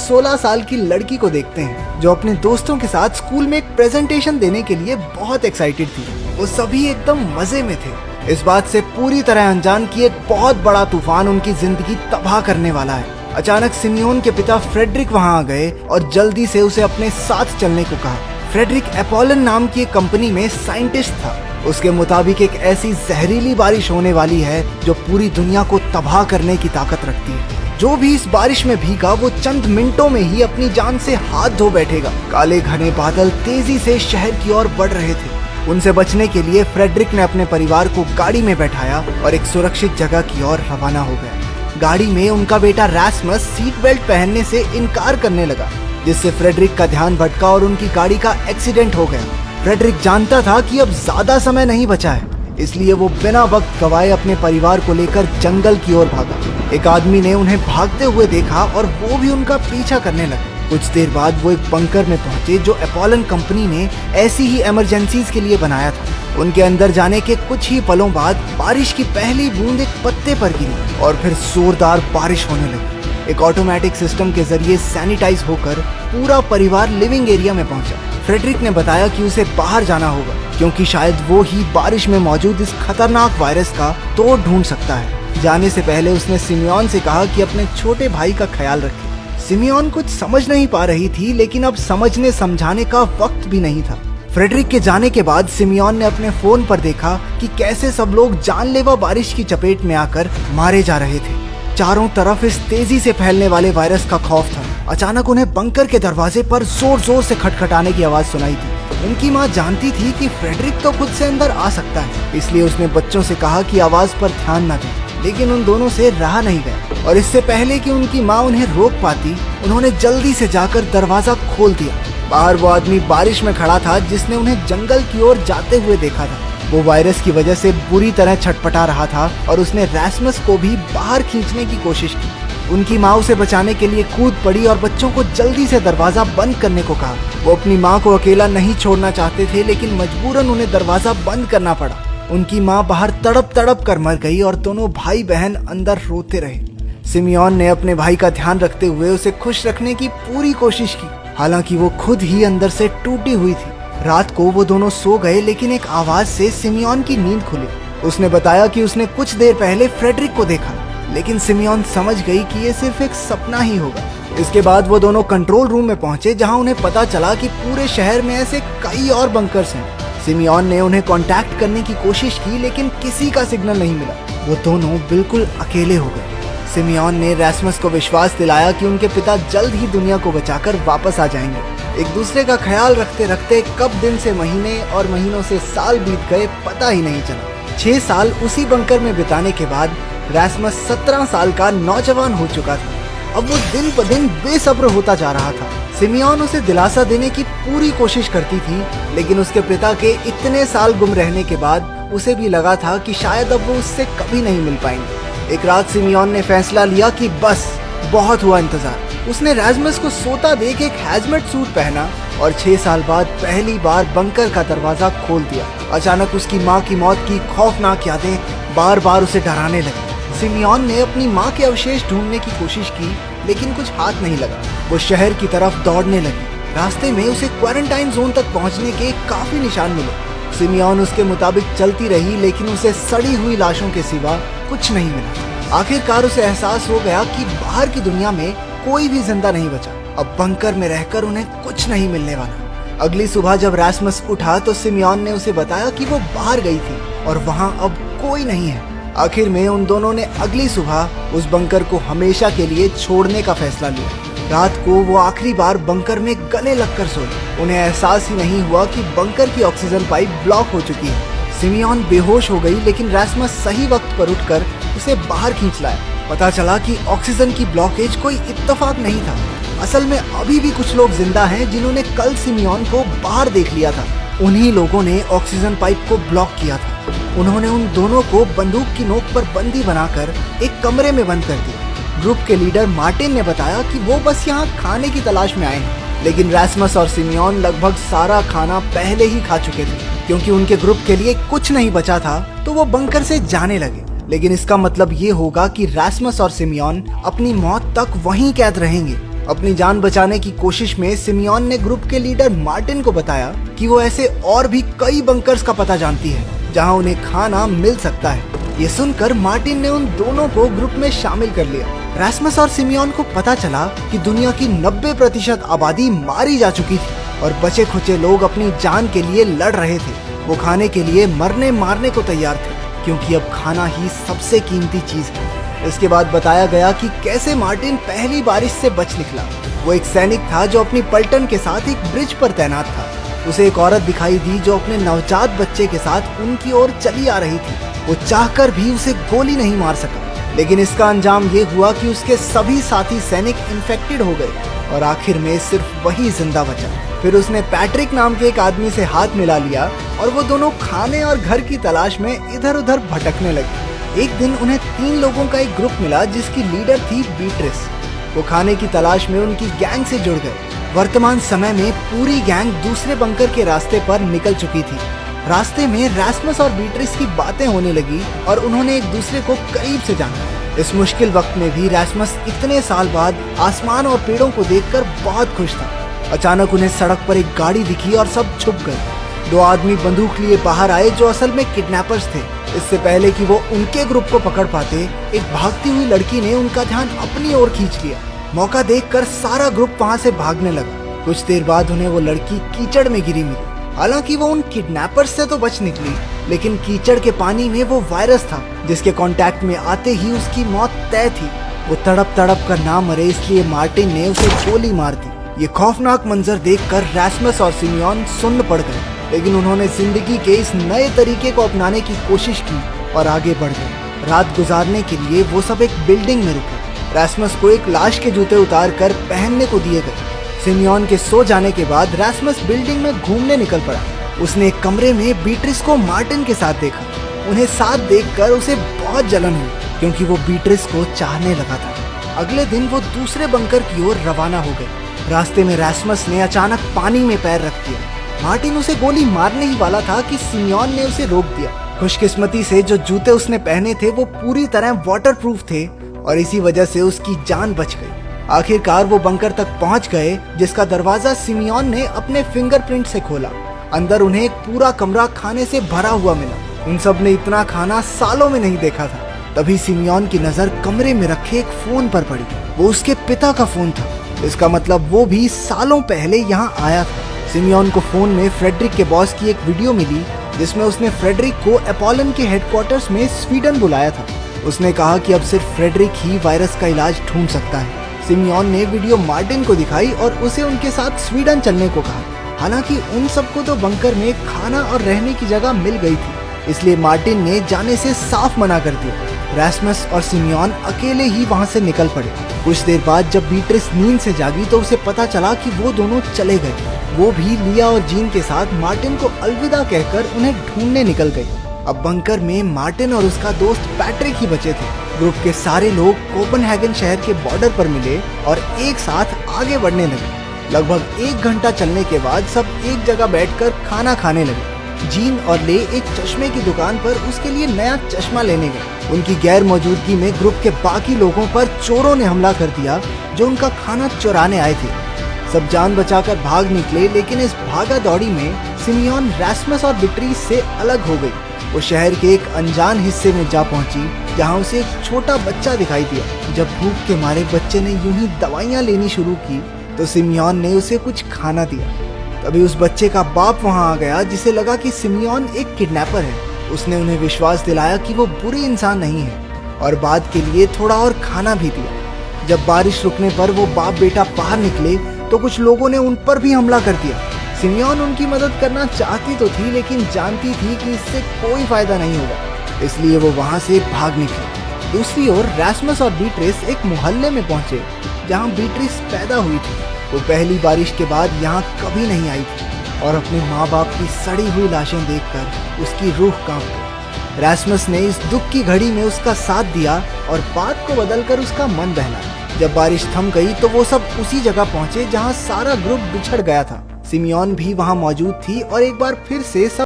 16 साल की लड़की को देखते हैं जो अपने दोस्तों के साथ स्कूल में एक प्रेजेंटेशन देने के लिए बहुत एक्साइटेड थी। वो सभी एकदम मजे में थे, इस बात से पूरी तरह अनजान कि एक बहुत बड़ा तूफान उनकी जिंदगी तबाह करने वाला है। अचानक सिमियोन के पिता फ्रेडरिक वहां आ गए और जल्दी से उसे अपने साथ चलने को कहा। फ्रेडरिक एपोलन नाम की एक कंपनी में साइंटिस्ट था। उसके मुताबिक एक ऐसी जहरीली बारिश होने वाली है जो पूरी दुनिया को तबाह करने की ताकत रखती है। जो भी इस बारिश में भीगा वो चंद मिनटों में ही अपनी जान से हाथ धो बैठेगा। काले घने बादल तेजी से शहर की ओर बढ़ रहे थे। उनसे बचने के लिए फ्रेडरिक ने अपने परिवार को गाड़ी में बैठाया और एक सुरक्षित जगह की ओर रवाना हो गया। गाड़ी में उनका बेटा रैस्मस सीट बेल्ट पहनने से इनकार करने लगा, जिससे फ्रेडरिक का ध्यान भटका और उनकी गाड़ी का एक्सीडेंट हो गया। फ्रेडरिक जानता था कि अब ज्यादा समय नहीं बचा है, इसलिए वो बिना वक्त गवाए अपने परिवार को लेकर जंगल की ओर भागा। एक आदमी ने उन्हें भागते हुए देखा और वो भी उनका पीछा करने लगा। कुछ देर बाद वो एक बंकर में पहुंचे जो एपोलन कंपनी ने ऐसी ही इमरजेंसीज के लिए बनाया था। उनके अंदर जाने के कुछ ही पलों बाद बारिश की पहली बूंद एक पत्ते पर गिरी और फिर जोरदार बारिश होने लगी। एक ऑटोमेटिक सिस्टम के जरिए सैनिटाइज होकर पूरा परिवार लिविंग एरिया में पहुंचा। फ्रेडरिक ने बताया कि उसे बाहर जाना होगा क्योंकि शायद वो ही बारिश में मौजूद इस खतरनाक वायरस का तोड़ ढूंढ सकता है। जाने से पहले उसने सिमियोन से कहा कि अपने छोटे भाई का ख्याल रखे। सिमियोन कुछ समझ नहीं पा रही थी, लेकिन अब समझने समझाने का वक्त भी नहीं था। फ्रेडरिक के जाने के बाद सिमियोन ने अपने फोन पर देखा कि कैसे सब लोग जानलेवा बारिश की चपेट में आकर मारे जा रहे थे। चारों तरफ इस तेजी से फैलने वाले वायरस का खौफ था। अचानक उन्हें बंकर के दरवाजे पर जोर जोर से खटखटाने की आवाज सुनाई दी। उनकी माँ जानती थी कि फ्रेडरिक तो खुद से अंदर आ सकता है, इसलिए उसने बच्चों से कहा कि आवाज पर ध्यान न दें, लेकिन उन दोनों से रहा नहीं गया और इससे पहले कि उनकी माँ उन्हें रोक पाती, उन्होंने जल्दी से जाकर दरवाजा खोल दिया। बाहर वो आदमी बारिश में खड़ा था जिसने उन्हें जंगल की ओर जाते हुए देखा था। वो वायरस की वजह से बुरी तरह छटपटा रहा था और उसने रैस्मस को भी बाहर खींचने की कोशिश की। उनकी माँ उसे बचाने के लिए कूद पड़ी और बच्चों को जल्दी से दरवाजा बंद करने को कहा। वो अपनी माँ को अकेला नहीं छोड़ना चाहते थे, लेकिन मजबूरन उन्हें दरवाजा बंद करना पड़ा। उनकी माँ बाहर तड़प तड़प कर मर गई और दोनों भाई बहन अंदर रोते रहे। सिमियोन ने अपने भाई का ध्यान रखते हुए उसे खुश रखने की पूरी कोशिश की, हालांकि वो खुद ही अंदर से टूटी हुई थी। रात को वो दोनों सो गए, लेकिन एक आवाज से सिमियोन की नींद खुली। उसने बताया कि उसने कुछ देर पहले फ्रेडरिक को देखा, लेकिन सिमियोन समझ गई कि ये सिर्फ एक सपना ही होगा। इसके बाद वो दोनों कंट्रोल रूम में पहुंचे, जहां उन्हें पता चला कि पूरे शहर में ऐसे कई और बंकर्स हैं। सिमियोन ने उन्हें कांटेक्ट करने की कोशिश की, लेकिन किसी का सिग्नल नहीं मिला। वो दोनों बिल्कुल अकेले हो गए। सिमियोन ने रैस्मस को विश्वास दिलाया कि उनके पिता जल्द ही दुनिया को बचाकर वापस आ जाएंगे। एक दूसरे का ख्याल रखते रखते कब दिन से महीने और महीनों से साल बीत गए पता ही नहीं चला। 6 साल उसी बंकर में बिताने के बाद रैस्मस 17 साल का नौजवान हो चुका था। अब वो दिन ब दिन बेसब्र होता जा रहा था। सिमियोन उसे दिलासा देने की पूरी कोशिश करती थी, लेकिन उसके पिता के इतने साल गुम रहने के बाद उसे भी लगा था कि शायद अब वो उससे कभी नहीं मिल पाएंगे। एक रात सिमियोन ने फैसला लिया कि बस बहुत हुआ इंतजार। उसने रैस्मस को सोता देख एक हैजमेट सूट पहना और 6 साल बाद पहली बार बंकर का दरवाजा खोल दिया। अचानक उसकी माँ की मौत की खौफनाक यादें बार बार उसे डराने लगी। सिमियोन ने अपनी माँ के अवशेष ढूंढने की कोशिश की, लेकिन कुछ हाथ नहीं लगा। वो शहर की तरफ दौड़ने लगी। रास्ते में उसे क्वारंटाइन जोन तक पहुंचने के काफी निशान मिले। सिमियोन उसके मुताबिक चलती रही, लेकिन उसे सड़ी हुई लाशों के सिवा कुछ नहीं मिला। आखिरकार उसे एहसास हो गया कि बाहर की दुनिया में कोई भी जिंदा नहीं बचा। अब बंकर में रहकर उन्हें कुछ नहीं मिलने वाला। अगली सुबह जब रैस्मस उठा तो सिमियोन ने उसे बताया कि वो बाहर गई थी और वहां अब कोई नहीं है। आखिर में उन दोनों ने अगली सुबह उस बंकर को हमेशा के लिए छोड़ने का फैसला लिया। रात को वो आखिरी बार बंकर में गले लगकर सोए। उन्हें एहसास ही नहीं हुआ कि बंकर की ऑक्सीजन पाइप ब्लॉक हो चुकी है। सिमियोन बेहोश हो गई, लेकिन रैस्मस सही वक्त पर उठकर उसे बाहर खींच लाया। पता चला कि ऑक्सीजन की ब्लॉकेज कोई इत्तेफाक नहीं था। असल में अभी भी कुछ लोग जिंदा हैं जिन्होंने कल सिमियोन को बाहर देख लिया था। उन्हीं लोगों ने ऑक्सीजन पाइप को ब्लॉक किया था। उन्होंने उन दोनों को बंदूक की नोक पर बंदी बनाकर एक कमरे में बंद कर दिया। ग्रुप के लीडर मार्टिन ने बताया कि वो बस यहाँ खाने की तलाश में आए हैं, लेकिन रैस्मस और सिमियोन लगभग सारा खाना पहले ही खा चुके थे। क्योंकि उनके ग्रुप के लिए कुछ नहीं बचा था, तो वो बंकर से जाने लगे। लेकिन इसका मतलब ये होगा कि रैस्मस और सिमियोन अपनी मौत तक वहीं कैद रहेंगे। अपनी जान बचाने की कोशिश में सिमियोन ने ग्रुप के लीडर मार्टिन को बताया कि वो ऐसे और भी कई बंकर्स का पता जानती है जहां उन्हें खाना मिल सकता है। ये सुनकर मार्टिन ने उन दोनों को ग्रुप में शामिल कर लिया। रास्मस और सिमियोन को पता चला कि दुनिया की 90% आबादी मारी जा चुकी थी और बचे खुचे लोग अपनी जान के लिए लड़ रहे थे। वो खाने के लिए मरने मारने को तैयार थे क्योंकि अब खाना ही सबसे कीमती चीज है। इसके बाद बताया गया कि कैसे मार्टिन पहली बारिश से बच निकला। वो एक सैनिक था जो अपनी पलटन के साथ एक ब्रिज पर तैनात था। उसे एक औरत दिखाई दी जो अपने नवजात बच्चे के साथ उनकी ओर चली आ रही थी। वो चाहकर भी उसे गोली नहीं मार सका, लेकिन इसका अंजाम ये हुआ कि उसके सभी साथी सैनिक इन्फेक्टेड हो गए और आखिर में सिर्फ वही जिंदा बचा। फिर उसने पैट्रिक नाम के एक आदमी से हाथ मिला लिया और वो दोनों खाने और घर की तलाश में इधर उधर भटकने लगे। एक दिन उन्हें 3 लोगों का एक ग्रुप मिला जिसकी लीडर थी बीट्रिस। वो खाने की तलाश में उनकी गैंग से जुड़ गए। वर्तमान समय में पूरी गैंग दूसरे बंकर के रास्ते पर निकल चुकी थी। रास्ते में रास्मस और बीट्रिस की बातें होने लगी और उन्होंने एक दूसरे को करीब से जाना। इस मुश्किल वक्त में भी रास्मस इतने साल बाद आसमान और पेड़ों को देखकर बहुत खुश था। अचानक उन्हें सड़क पर एक गाड़ी दिखी और सब छुप गए। 2 आदमी बंदूक लिए बाहर आए जो असल में किडनैपर्स थे। इससे पहले कि वो उनके ग्रुप को पकड़ पाते, एक भागती हुई लड़की ने उनका ध्यान अपनी ओर खींच लिया। मौका देखकर सारा ग्रुप वहां से भागने लगा। कुछ देर बाद उन्हें वो लड़की कीचड़ में गिरी मिली। हालांकि वो उन किडनैपर्स से तो बच निकली, लेकिन कीचड़ के पानी में वो वायरस था जिसके कांटेक्ट में आते ही उसकी मौत तय थी। वो तड़प तड़प कर ना मरे इसलिए मार्टिन ने उसे गोली मार दी। ये खौफनाक मंजर देखकर रास्मस और सिमियोन सुन्न पड़ गए, लेकिन उन्होंने जिंदगी के इस नए तरीके को अपनाने की कोशिश की और आगे बढ़ गए। रात गुजारने के लिए वो सब एक बिल्डिंग में रुके। रास्मस को एक लाश के जूते उतार कर पहनने को दिए गए। सिमियोन के सो जाने के बाद रास्मस बिल्डिंग में घूमने निकल पड़ा। उसने एक कमरे में बीट्रिस को मार्टिन के साथ देखा। उन्हें साथ देखकर उसे बहुत जलन हुई क्योंकि वो बीट्रिस को चाहने लगा था। अगले दिन वो दूसरे बंकर की ओर रवाना हो गए। रास्ते में रास्मस ने अचानक पानी में पैर रख दिया। मार्टिन उसे गोली मारने ही वाला था कि सिमियोन ने उसे रोक दिया। खुशकिस्मती से जो जूते उसने पहने थे वो पूरी तरह वाटरप्रूफ थे और इसी वजह से उसकी जान बच गई। आखिरकार वो बंकर तक पहुंच गए जिसका दरवाजा सिमियोन ने अपने फिंगरप्रिंट से खोला। अंदर उन्हें एक पूरा कमरा खाने से भरा हुआ मिला। उन सब ने इतना खाना सालों में नहीं देखा था। तभी सिमियोन की नजर कमरे में रखे एक फोन पर पड़ी। वो उसके पिता का फोन था। इसका मतलब वो भी सालों पहले यहाँ आया था। सिमियोन को फोन में फ्रेडरिक के बॉस की एक वीडियो मिली जिसमें उसने फ्रेडरिक को अपोलन के हेडक्वार्टर्स में स्वीडन बुलाया था। उसने कहा कि अब सिर्फ फ्रेडरिक ही वायरस का इलाज ढूंढ सकता है। सिमियोन ने वीडियो मार्टिन को दिखाई और उसे उनके साथ स्वीडन चलने को कहा। हालांकि उन सबको तो बंकर में खाना और रहने की जगह मिल गई थी, इसलिए मार्टिन ने जाने से साफ मना कर दिया। रास्मस और सिमियोन अकेले ही वहां से निकल पड़े। कुछ देर बाद जब बीट्रिस नींद से जागी तो उसे पता चला कि वो दोनों चले गए। वो भी लिया और जीन के साथ मार्टिन को अलविदा कहकर उन्हें ढूंढने निकल गई। अब बंकर में मार्टिन और उसका दोस्त पैट्रिक ही बचे थे। ग्रुप के सारे लोग कोपेनहेगन शहर के बॉर्डर पर मिले और एक साथ आगे बढ़ने लगे। लगभग 1 घंटा चलने के बाद सब एक जगह बैठकर खाना खाने लगे। जीन और ले एक चश्मे की दुकान पर उसके लिए नया चश्मा लेने गए। उनकी गैर मौजूदगी में ग्रुप के बाकी लोगों पर चोरों ने हमला कर दिया जो उनका खाना चुराने आए थे। सब जान बचाकर भाग निकले, लेकिन इस भागा दौड़ी में सिमियोन रास्मस और बीट्रिस से अलग हो गई। वो शहर के एक अनजान हिस्से में जा पहुंची जहां उसे एक छोटा बच्चा दिखाई दिया। जब भूख के मारे बच्चे ने यूं ही दवाइयां लेनी शुरू की तो सिमियोन ने उसे कुछ खाना दिया। तभी उस बच्चे का बाप वहां आ गया जिसे लगा कि सिमियोन एक किडनैपर है। उसने उन्हें विश्वास दिलाया कि वो बुरे इंसान नहीं है और बाद के लिए थोड़ा और खाना भी दिया। जब बारिश रुकने पर वो बाप बेटा बाहर निकले तो कुछ लोगों ने उन पर भी हमला कर दिया। सिमियोन उनकी मदद करना चाहती तो थी, लेकिन जानती थी कि इससे कोई फायदा नहीं होगा, इसलिए वो वहां से भाग निकली। दूसरी ओर रास्मस और बीट्रिस एक मोहल्ले में पहुंचे जहां बीट्रिस पैदा हुई थी। वो पहली बारिश के बाद यहाँ कभी नहीं आई थी और अपने माँ बाप की सड़ी हुई लाशें देखकर उसकी रूह कांप गई। रास्मस ने इस दुख की घड़ी में उसका साथ दिया और बात को बदलकर उसका मन बहलाया। जब बारिश थम गई तो वो सब उसी जगह पहुंचे जहां सारा ग्रुप बिछड़ गया था। सिमियोन भी वहां मौजूद थी और एक बार फिर से सब